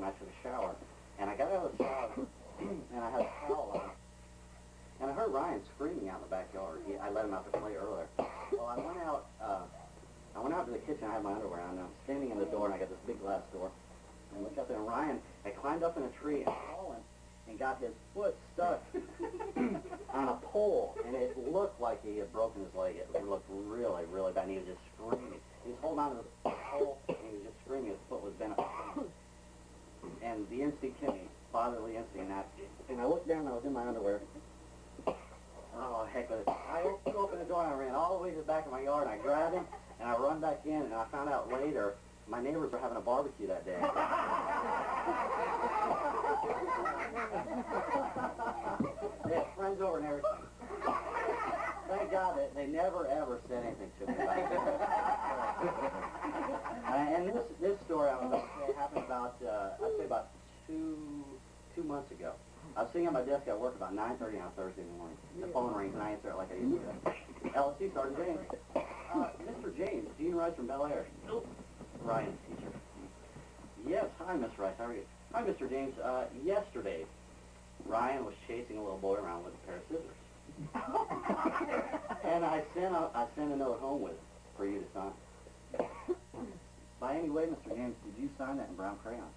and I took a shower. And I got out of the shower, and I had a towel on. And I heard Ryan screaming out in the backyard. I let him out to play earlier. Well, I went out to the kitchen. I had my underwear on. And I'm standing in the door, and I got this big glass door. And I looked up there, and Ryan had climbed up in a tree and fallen and got his foot stuck on a pole. And it looked like he had broken his leg. It looked really, really bad. And he was just screaming. He was holding on to the pole, and he was just screaming. His foot was bent up. And the instinct hit me, fatherly instinct. And I looked down, and I was in my underwear. Oh, heck with it. I opened the door and I ran all the way to the back of my yard and I grabbed him and I run back in and I found out later my neighbors were having a barbecue that day. They had friends over and everything. Thank God that they never ever said anything to me about it. And this story I was going to say happened about, I'd say about two months ago. I was sitting at my desk at work about 9:30 on Thursday morning. The phone rings and I answer it like I used to. LSU Sergeant James. Mr. James, Gene Rice from Bel Air. Nope. Ryan's teacher. Yes, hi, Miss Rice. How are you? Hi, Mr. James. Yesterday, Ryan was chasing a little boy around with a pair of scissors. And I sent a note home with it for you to sign. By any way, Mr. James, did you sign that in brown crayon?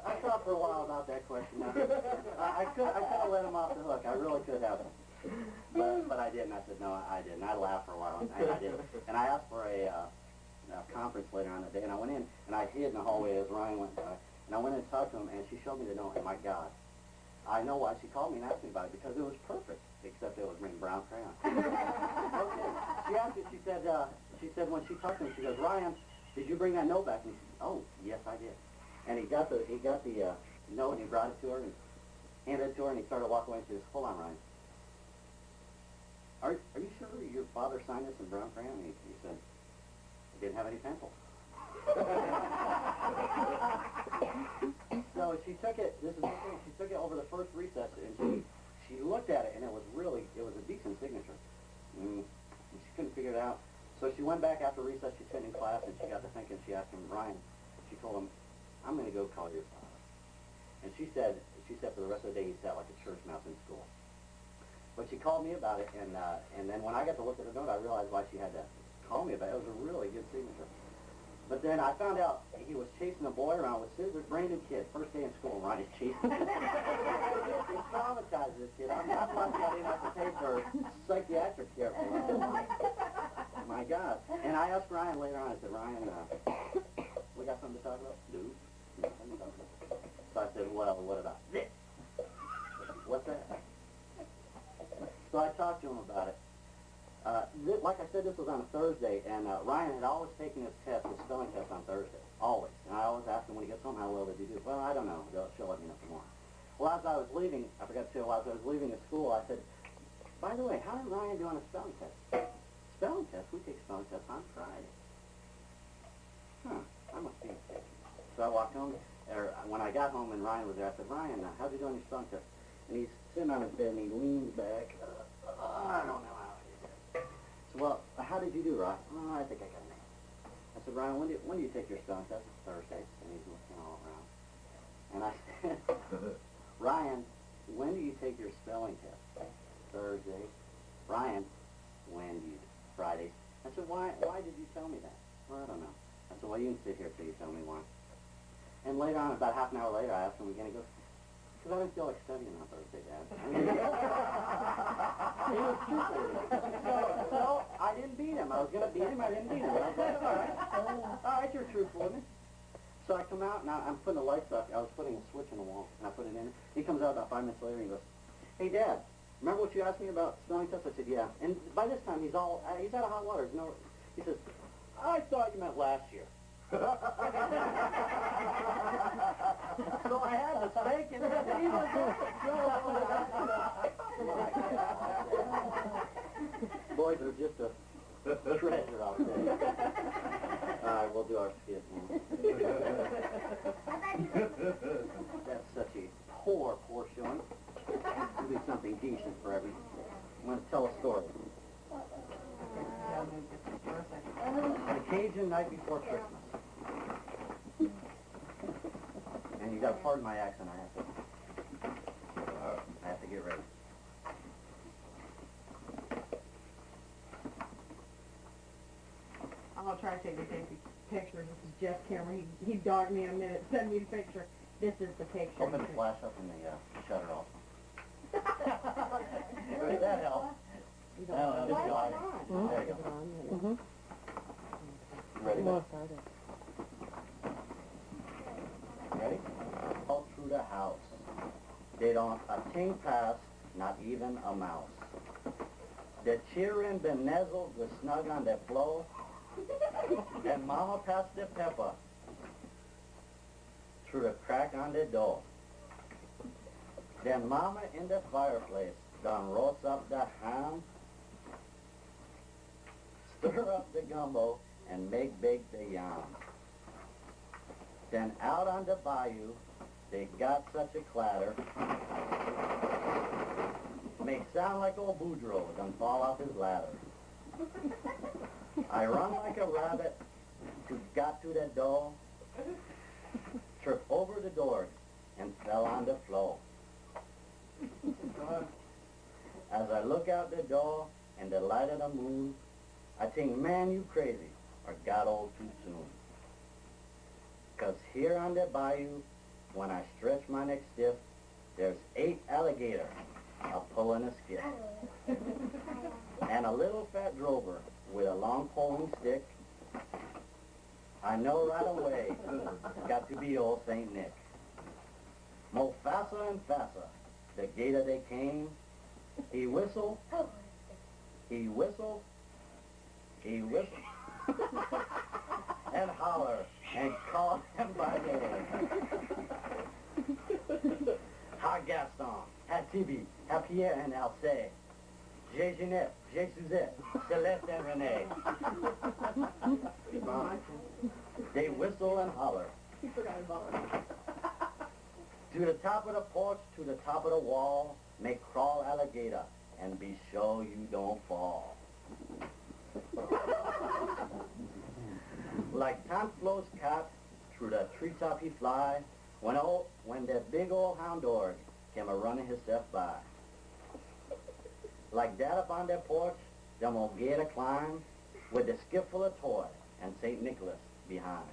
I thought for a while about that question. I could have let him off the hook. I really could have. But I didn't. I said, no, I didn't. I laughed for a while, and I didn't. And I asked for a conference later on that day, and I went in, and I hid in the hallway as Ryan went by. And I went in and talked to him, and she showed me the note, and my God. I know why she called me and asked me about it, because it was perfect, except it was written brown crayon. Okay. She asked me, she said when she talked to me, she goes, Ryan, did you bring that note back? And he said, oh, yes, I did. And he got the note, and he brought it to her, and handed it to her, and he started walking away, and she goes, hold on, Ryan. Are you sure your father signed this in brown crayon? And he said, he didn't have any pencil. So she took it, this is the thing, she took it over the first recess, and she looked at it, and it was a decent signature. And she couldn't figure it out. So she went back after recess, she sat in class, and she got to thinking, she asked him, Ryan, she told him, I'm going to go call your father. And she said for the rest of the day, he sat like a church mouse in school. But she called me about it, and then when I got to look at the note, I realized why she had to call me about it. It was a really good signature. But then I found out he was chasing a boy around with scissors, brand new kid, first day in school, Ryan is chasing him. He traumatized this kid. I'm not lucky I didn't have to pay for psychiatric care for him. My God. And I asked Ryan later on, I said, Ryan, we got something to talk about? No. Nothing to talk about. So I said, well, what about this? What's that? So I talked to him about it. Like I said, this was on a Thursday, and Ryan had always taken his spelling test on Thursday, always. And I always asked him when he gets home, how well did he do? Well, I don't know. She'll let me know tomorrow. Well, as I was leaving, I forgot to tell you, as I was leaving the school, I said, by the way, how did Ryan do on a spelling test? Spelling test? We take spelling tests on Friday. Huh, I must be mistaken. So I walked home, when I got home and Ryan was there, I said, Ryan, how'd you do on your spelling test? And he's sitting on his bed and he leans back. I don't know how he did. So, well, how did you do, Ryan? Oh, I think I got an A. I said, Ryan, when do you take your spelling test? It's Thursday. And he's looking all around. And I said, Ryan, when do you take your spelling test? Thursday. Ryan, when do you? Friday. I said, why did you tell me that? Well, I don't know. I said, well, you can sit here till you tell me why. And later on, about half an hour later, I asked him again. He goes, because I didn't feel like studying on Thursday, Dad. I mean, he was truthful. So I didn't beat him. I was going to beat him. I didn't beat him. I was like, all right, you're truthful with me. So I come out, and I'm putting the lights up. I was putting a switch in the wall, and I put it in. He comes out about 5 minutes later, and he goes, hey, Dad, remember what you asked me about spelling tests? I said, yeah. And by this time, he's out of hot water. He says, I thought you meant last year. So I had the steak and he was boys are just a treasure out there. All right, we'll do our skit now. That's such a poor showing. We'll do something decent for everyone. I'm going to tell a story. Cajun night before Christmas. And you gotta pardon my accent, I have to get ready. I'm gonna try to take the same picture. This is Jeff Cameron. He dogged me in a minute, send me the picture. This is the picture. Open the flash up in the shutter also. Would that help? You No, don't no, why it's not? on. There you go. Mm-hmm. Ready? More Ready? All through the house. They don't a thing pass, not even a mouse. The children been nuzzled with snug on their floor, and Mama passed the pepper through the crack on the door. Then Mama in the fireplace done roast up the ham, stir up the gumbo, and bake the yam. Then out on the bayou, they got such a clatter, make sound like old Boudreaux done fall off his ladder. I run like a rabbit, got to the door, tripped over the door, and fell on the floor. As I look out the door and the light of the moon, I think, man, you crazy, or got old too soon. 'Cause here on the bayou, when I stretch my neck stiff, there's 8 alligators a-pulling a skiff. And a little fat drover with a long pulling stick. I know right away, got to be old St. Nick. Mo faster and faster, the gator they came. He whistled, he whistled, he whistled, and holler, and call him by name. Ha Gaston, ha Tibi, ha Pierre and Alcé, J'ai Jeanette, J'ai Suzette, Celeste and Renee. They whistle and holler. You forgot about it. To the top of the porch, to the top of the wall, make crawl alligator, and be sure you don't fall. Like Tant Flo's cat, through the treetop he fly, when that big old hound dog came a-running himself by. Like that up on that porch, them old gator climb, with the skiff full of toy, and St. Nicholas behind.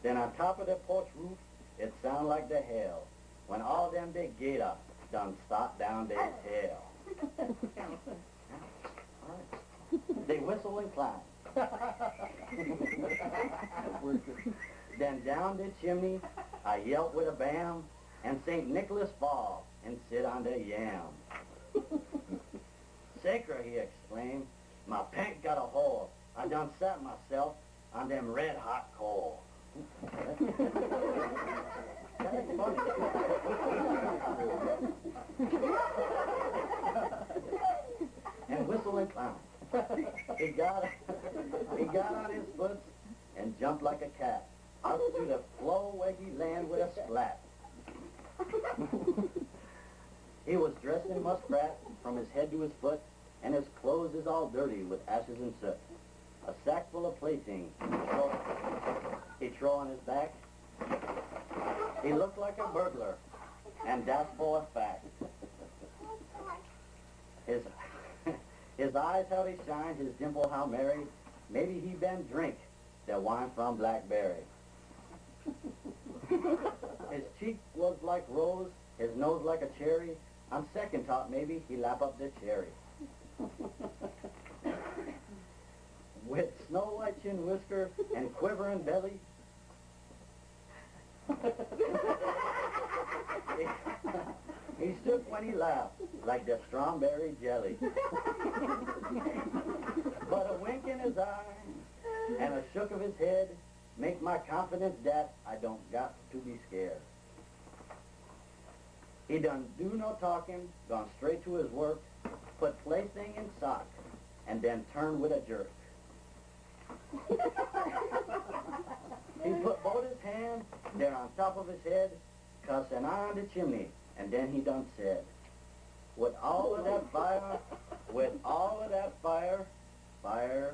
Then on top of the porch roof, it sound like the hail, when all them big gator done stop down their tail. All right. They whistle and climb. Then down the chimney, I yelp with a bam, and St. Nicholas fall and sit on the yam. Sacre, he exclaimed, my pant got a hole. I done sat myself on them red hot coals. That ain't funny. And whistle and clown. He got on his foot and jumped like a cat out to the floor where he land with a splat. He was dressed in muskrat from his head to his foot, and his clothes is all dirty with ashes and soot. A sack full of playthings he throw on his back. He looked like a burglar, and that's for a fact. His eyes how they shine, his dimple how merry. Maybe he been drink that wine from Blackberry. His cheek was like rose, his nose like a cherry. On second thought, maybe he lap up the cherry. With snow white chin whisker and quivering belly, he stood when he laughed like the strawberry jelly. But a wink in his eye and a shook of his head make my confidence that I don't got to be scared. He done do no talking, gone straight to his work, put plaything in sock, and then turned with a jerk. He put both his hands there on top of his head, cussed an eye on the chimney, and then he done said, with all of that fire, fire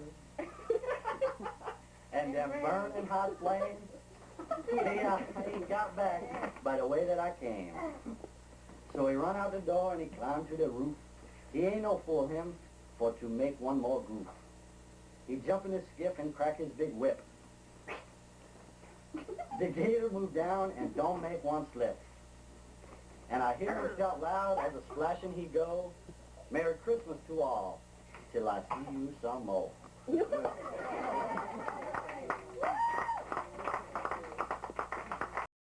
and them burning hot flames. I ain't got back by the way that I came. So he run out the door and he climbed to the roof. He ain't no fool him for to make one more goof. He jump in his skiff and crack his big whip. The gator moved down and don't make one slip. And I hear him shout loud as a splashing he go, Merry Christmas to all, till I see you some more.